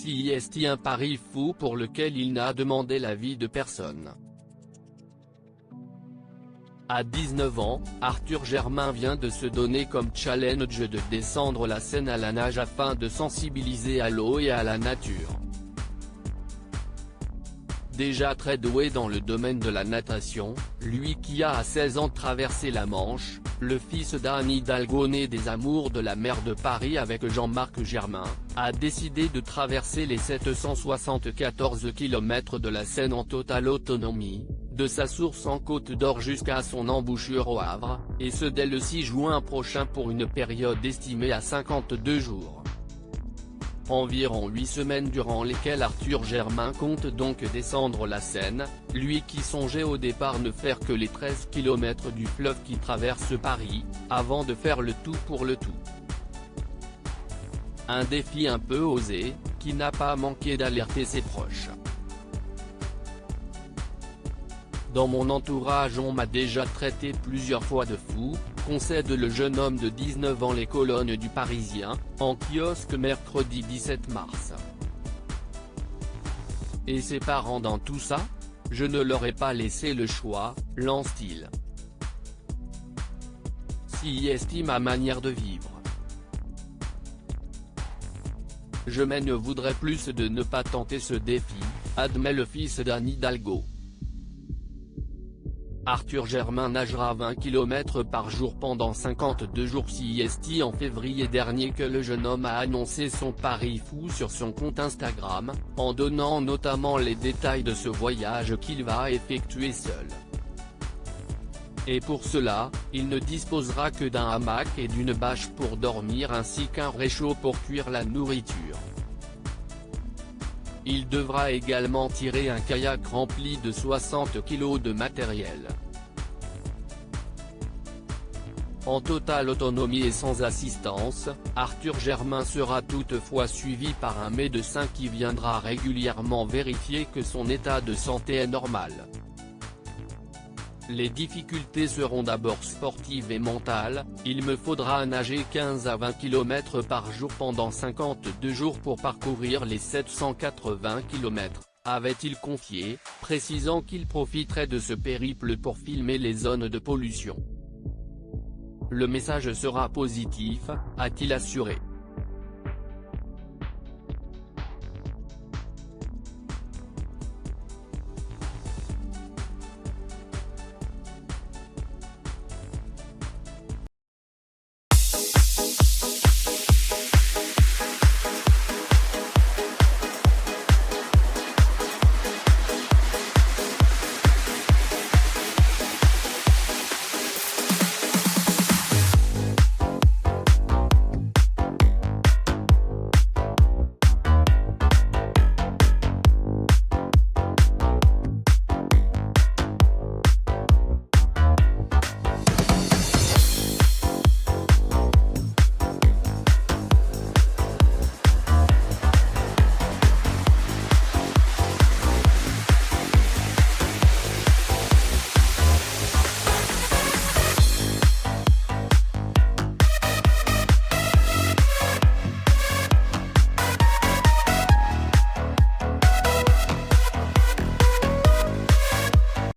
CIST, un pari fou pour lequel il n'a demandé l'avis de personne. À 19 ans, Arthur Germain vient de se donner comme challenge de descendre la Seine à la nage afin de sensibiliser à l'eau et à la nature. Déjà très doué dans le domaine de la natation, lui qui a à 16 ans traversé la Manche, le fils d'Anne Hidalgo né des amours de la mer de Paris avec Jean-Marc Germain, a décidé de traverser les 774 km de la Seine en totale autonomie, de sa source en Côte d'Or jusqu'à son embouchure au Havre, et ce dès le 6 juin prochain pour une période estimée à 52 jours. Environ 8 semaines durant lesquelles Arthur Germain compte donc descendre la Seine, lui qui songeait au départ ne faire que les 13 km du fleuve qui traverse Paris, avant de faire le tout pour le tout. Un défi un peu osé, qui n'a pas manqué d'alerter ses proches. Dans mon entourage on m'a déjà traité plusieurs fois de fou, concède le jeune homme de 19 ans. Les colonnes du Parisien, en kiosque mercredi 17 mars. Et ses parents dans tout ça? Je ne leur ai pas laissé le choix, lance-t-il. CIST, ma manière de vivre. Je ne voudrais plus de ne pas tenter ce défi, admet le fils d'Anne Hidalgo. Arthur Germain nagera 20 km par jour pendant 52 jours. CIST, en février dernier que le jeune homme a annoncé son pari fou sur son compte Instagram, en donnant notamment les détails de ce voyage qu'il va effectuer seul. Et pour cela, il ne disposera que d'un hamac et d'une bâche pour dormir ainsi qu'un réchaud pour cuire la nourriture. Il devra également tirer un kayak rempli de 60 kg de matériel. En totale autonomie et sans assistance, Arthur Germain sera toutefois suivi par un médecin qui viendra régulièrement vérifier que son état de santé est normal. Les difficultés seront d'abord sportives et mentales, il me faudra nager 15 à 20 km par jour pendant 52 jours pour parcourir les 780 km, avait-il confié, précisant qu'il profiterait de ce périple pour filmer les zones de pollution. Le message sera positif, a-t-il assuré.